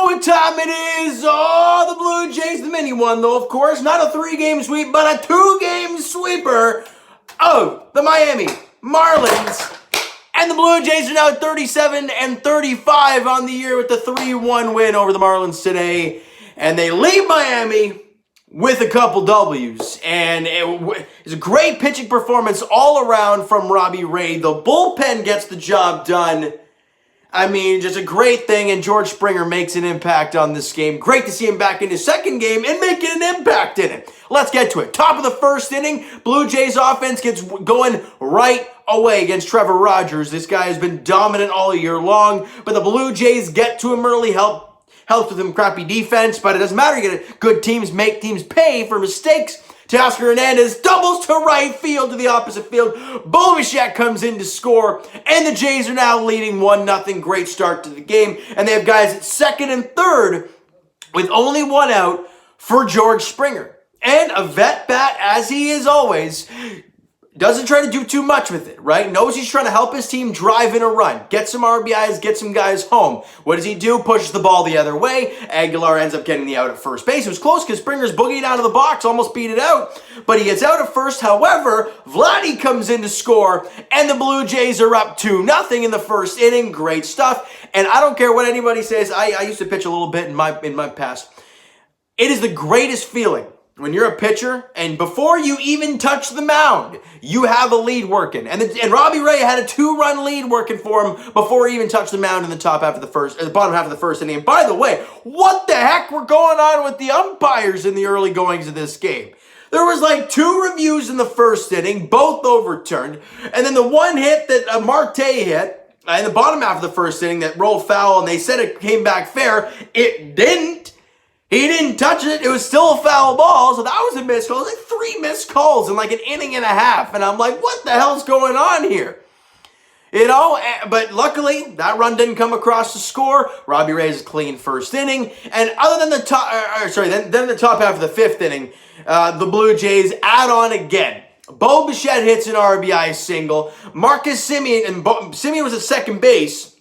what time it is. Oh, the Blue Jays, the mini one though, of course. Not a 3-game sweep, but a 2-game sweeper of the Miami Marlins. And the Blue Jays are now 37-35 on the year with the 3-1 win over the Marlins today. And they leave Miami with a couple W's. And it was a great pitching performance all around from Robbie Ray. The bullpen gets the job done. I mean, just a great thing, and George Springer makes an impact on this game. Great to see him back in his second game and making an impact in it. Let's get to it. Top of the first inning, Blue Jays offense gets going right away against Trevor Rogers. This guy has been dominant all year long, but the Blue Jays get to him early, helps with him crappy defense, but it doesn't matter. You get good teams make teams pay for mistakes. Teoscar Hernandez doubles to right field to the opposite field. Bo Bichette comes in to score, and the Jays are now leading 1-0. Great start to the game, and they have guys at second and third with only one out for George Springer. And a vet bat, as he is always, doesn't try to do too much with it, right? Knows he's trying to help his team drive in a run, get some RBIs, get some guys home. What does he do? Pushes the ball the other way. Aguilar ends up getting the out at first base. It was close because Springer's boogieing out of the box, almost beat it out, but he gets out at first. However, Vladdy comes in to score, and the Blue Jays are up 2-0 in the first inning. Great stuff. And I don't care what anybody says. I used to pitch a little bit in my past. It is the greatest feeling when you're a pitcher, and before you even touch the mound, you have a lead working. And Robbie Ray had a 2-run lead working for him before he even touched the mound in the bottom half of the first inning. And by the way, what the heck were going on with the umpires in the early goings of this game? There was like 2 reviews in the first inning, both overturned. And then the one hit that Marte hit in the bottom half of the first inning that rolled foul, and they said it came back fair. It didn't. He didn't touch it. It was still a foul ball, so that was a missed call. It was like 3 missed calls in like an inning and a half, and I'm like, what the hell's going on here? You know, but luckily, that run didn't come across the score. Robbie Ray's a clean first inning, and other than the top, then the top half of the 5th inning, the Blue Jays add on again. Bo Bichette hits an RBI single. Marcus Semien, and Semien was at second base,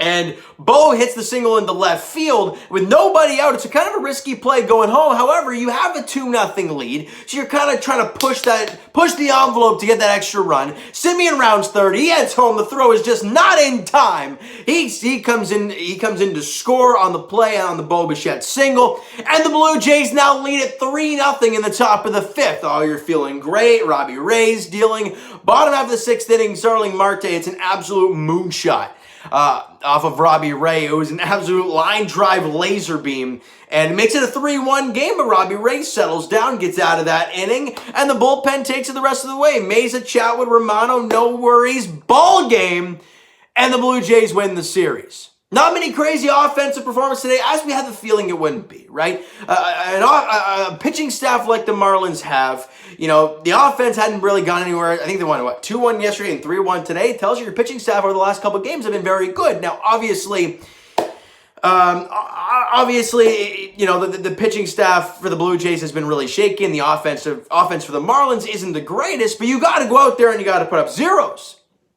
and Bo hits the single into left field with nobody out. It's a kind of a risky play going home. However, you have a 2-0 lead, so you're kind of trying to push the envelope to get that extra run. Semien rounds third. He heads home. The throw is just not in time. He comes in to score on the play and on the Bo Bichette single, and the Blue Jays now lead at 3-0 in the top of the 5th. Oh, you're feeling great. Robbie Ray's dealing. Bottom half of the 6th inning, Starling Marte, it's an absolute moonshot off of Robbie Ray. It was an absolute line drive laser beam, and it makes it a 3-1 game, but Robbie Ray settles down, gets out of that inning, and the bullpen takes it the rest of the way. Mesa, Chatwood, Romano, no worries, ball game, and the Blue Jays win the series. Not many crazy offensive performance today, as we had the feeling it wouldn't be, right? A pitching staff like the Marlins have, you know, the offense hadn't really gone anywhere. I think they won, 2-1 yesterday and 3-1 today. It tells you your pitching staff over the last couple of games have been very good. Now, obviously, you know, the pitching staff for the Blue Jays has been really shaky, and the offense for the Marlins isn't the greatest, but you got to go out there and you got to put up zeros.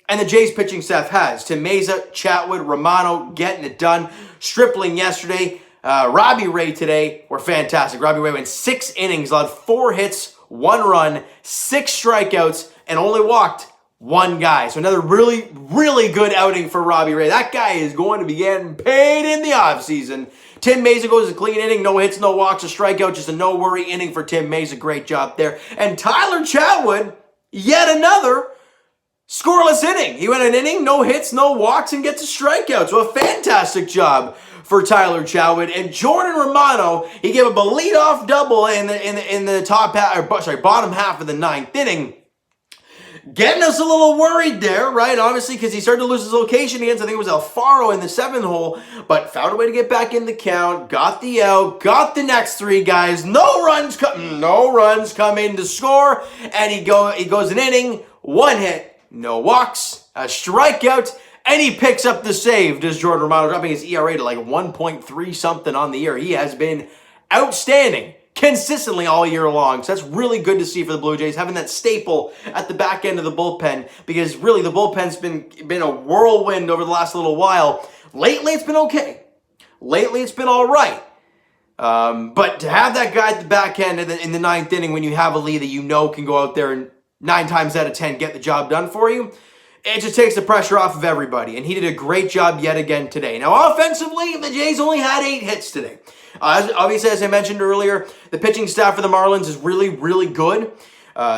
And the Jays pitching staff has. Tim Mesa, Chatwood, Romano getting it done. Stripling yesterday. Robbie Ray today were fantastic. Robbie Ray went 6 innings, allowed 4 hits, 1 run, 6 strikeouts, and only walked 1 guy. So another really, really good outing for Robbie Ray. That guy is going to be getting paid in the offseason. Tim Mesa goes a clean inning, no hits, no walks, a strikeout, just a no-worry inning for Tim Mesa. Great job there. And Tyler Chatwood, yet another scoreless inning. He went an inning, no hits, no walks, and gets a strikeout. So a fantastic job for Tyler Chatwood. And Jordan Romano, he gave up a leadoff double in the bottom half of the 9th inning. Getting us a little worried there, right? Obviously, because he started to lose his location against, I think it was Alfaro in the 7th hole, but found a way to get back in the count, got the out, got the next 3 guys. No runs come in to score, and he goes an inning, 1 hit, no walks, a strikeout, and he picks up the save. Does Jordan Romano, dropping his ERA to like 1.3 something on the year. He has been outstanding consistently all year long. So that's really good to see for the Blue Jays, having that staple at the back end of the bullpen, because really the bullpen's been a whirlwind over the last little while. Lately it's been okay. Lately, it's been all right. But to have that guy at the back end in the ninth inning when you have a lead that you know can go out there and 9 times out of 10 get the job done for you, it just takes the pressure off of everybody. And he did a great job yet again today. Now, offensively, the Jays only had 8 hits today. Obviously, as I mentioned earlier, the pitching staff for the Marlins is really, really good.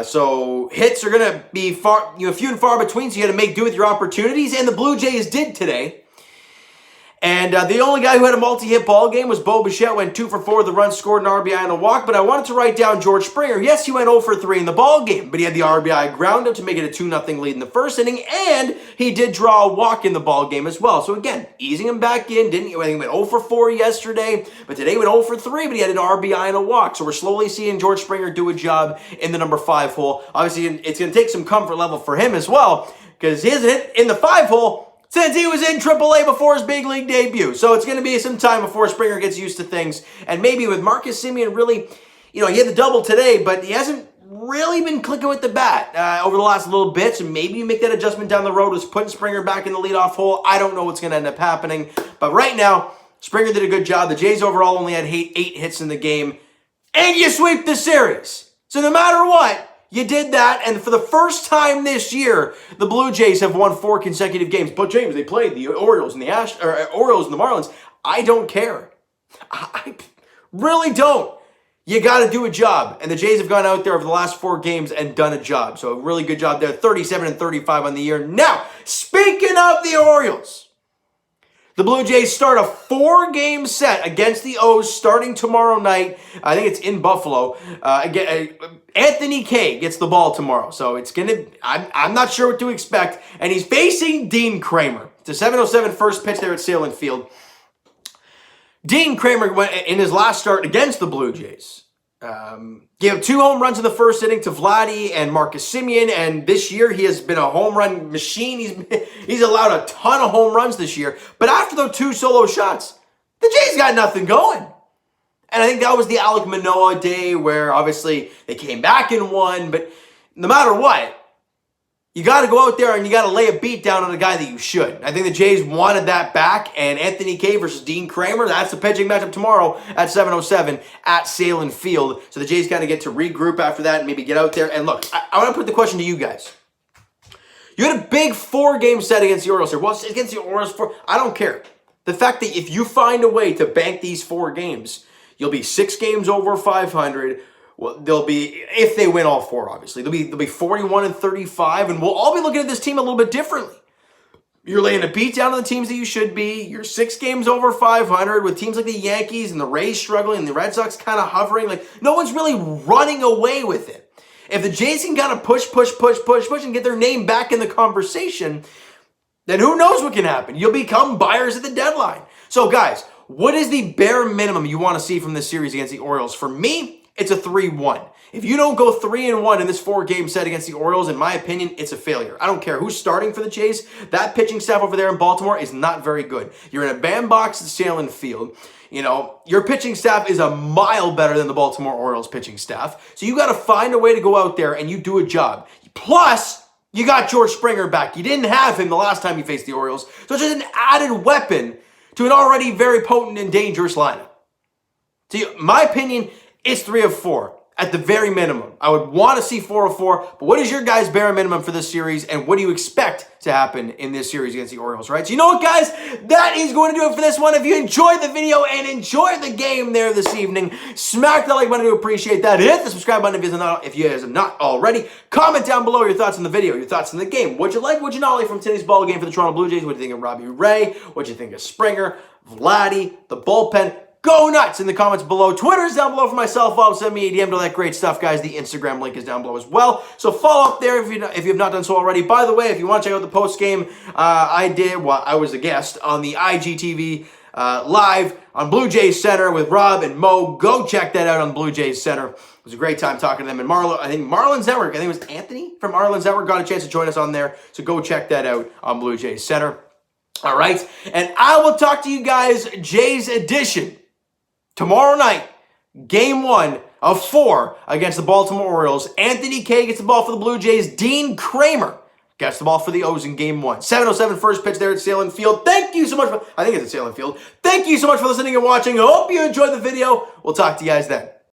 So hits are going to be few and far between, so you got to make do with your opportunities. And the Blue Jays did today. And the only guy who had a multi-hit ball game was Bo Bichette, went 2 for 4 with the run scored, an RBI and a walk. But I wanted to write down George Springer. Yes, he went 0 for 3 in the ball game, but he had the RBI ground out to make it a 2-0 lead in the first inning, and he did draw a walk in the ball game as well. So again, easing him back in. I think he went 0 for 4 yesterday, but today he went 0 for 3, but he had an RBI and a walk. So we're slowly seeing George Springer do a job in the number 5 hole. Obviously, it's going to take some comfort level for him as well, because he hasn't hit in the 5 hole since he was in AAA before his big league debut. So it's going to be some time before Springer gets used to things. And maybe with Marcus Semien really, he had the double today, but he hasn't really been clicking with the bat over the last little bit. So maybe you make that adjustment down the road with putting Springer back in the leadoff hole. I don't know what's going to end up happening. But right now, Springer did a good job. The Jays overall only had 8 hits in the game. And you sweep the series. So no matter what, you did that, and for the first time this year, the Blue Jays have won 4 consecutive games. But James, they played the Orioles and the Orioles and the Marlins. I don't care. I really don't. You got to do a job, and the Jays have gone out there over the last 4 games and done a job. So a really good job there. 37-35 on the year. Now, speaking of the Orioles, the Blue Jays start a 4-game set against the O's starting tomorrow night. I think it's in Buffalo. Anthony Kay gets the ball tomorrow. So it's going to, I'm not sure what to expect. And he's facing Dean Kramer. It's a 7:07 first pitch there at Salem Field. Dean Kramer went in his last start against the Blue Jays. Gave 2 home runs in the first inning to Vladdy and Marcus Semien, and this year he has been a home run machine. He's allowed a ton of home runs this year, but after those 2 solo shots, the Jays got nothing going. And I think that was the Alek Manoah day where obviously they came back and won, but no matter what, you got to go out there and you got to lay a beat down on a guy that you should. I think the Jays wanted that back, and Anthony Kay versus Dean Kramer, that's the pitching matchup tomorrow at 7:07 at Salem Field. So the Jays kind of get to regroup after that and maybe get out there. And look, I want to put the question to you guys. You had a big 4-game set against the Orioles here. Well, against the Orioles, I don't care. The fact that if you find a way to bank these 4 games, you'll be 6 games over 500. Well, they'll be, if they win all 4, obviously, they'll be 41-35, and we'll all be looking at this team a little bit differently. You're laying a beat down on the teams that you should be. You're 6 games over 500 with teams like the Yankees and the Rays struggling and the Red Sox kind of hovering. Like, no one's really running away with it. If the Jays can kind of push and get their name back in the conversation, then who knows what can happen? You'll become buyers at the deadline. So, guys, what is the bare minimum you want to see from this series against the Orioles? For me, it's a 3-1. If you don't go 3-1 in this 4-game set against the Orioles, in my opinion, it's a failure. I don't care who's starting for the Jays. That pitching staff over there in Baltimore is not very good. You're in a bandbox at Salem Field. Your pitching staff is a mile better than the Baltimore Orioles pitching staff. So you got to find a way to go out there and you do a job. Plus, you got George Springer back. You didn't have him the last time you faced the Orioles. So it's just an added weapon to an already very potent and dangerous lineup. So my opinion, it's 3 of 4 at the very minimum. I would want to see 4 of 4, but what is your guys' bare minimum for this series, and what do you expect to happen in this series against the Orioles, right? So you know what, guys? That is going to do it for this one. If you enjoyed the video and enjoyed the game there this evening, smack the like button to appreciate that. Hit the subscribe button if you guys have not already. Comment down below your thoughts on the video, your thoughts on the game. What'd you like, what'd you not like from today's ball game for the Toronto Blue Jays? What'd you think of Robbie Ray? What'd you think of Springer, Vladdy, the bullpen? Go nuts in the comments below. Twitter's down below for myself. Send me a DM to all that great stuff, guys. The Instagram link is down below as well. So follow up there if you have not done so already. By the way, if you want to check out the post game, I was a guest on the IGTV live on Blue Jays Center with Rob and Mo. Go check that out on Blue Jays Center. It was a great time talking to them. And Marlins Network, I think it was Anthony from Marlins Network, got a chance to join us on there. So go check that out on Blue Jays Center. All right. And I will talk to you guys, Jays edition, tomorrow night, game 1 of 4 against the Baltimore Orioles. Anthony Kay gets the ball for the Blue Jays. Dean Kramer catch the ball for the O's in Game 1. 7:07 first pitch there at Salem Field. Thank you so much I think it's at Salem Field. Thank you so much for listening and watching. I hope you enjoyed the video. We'll talk to you guys then.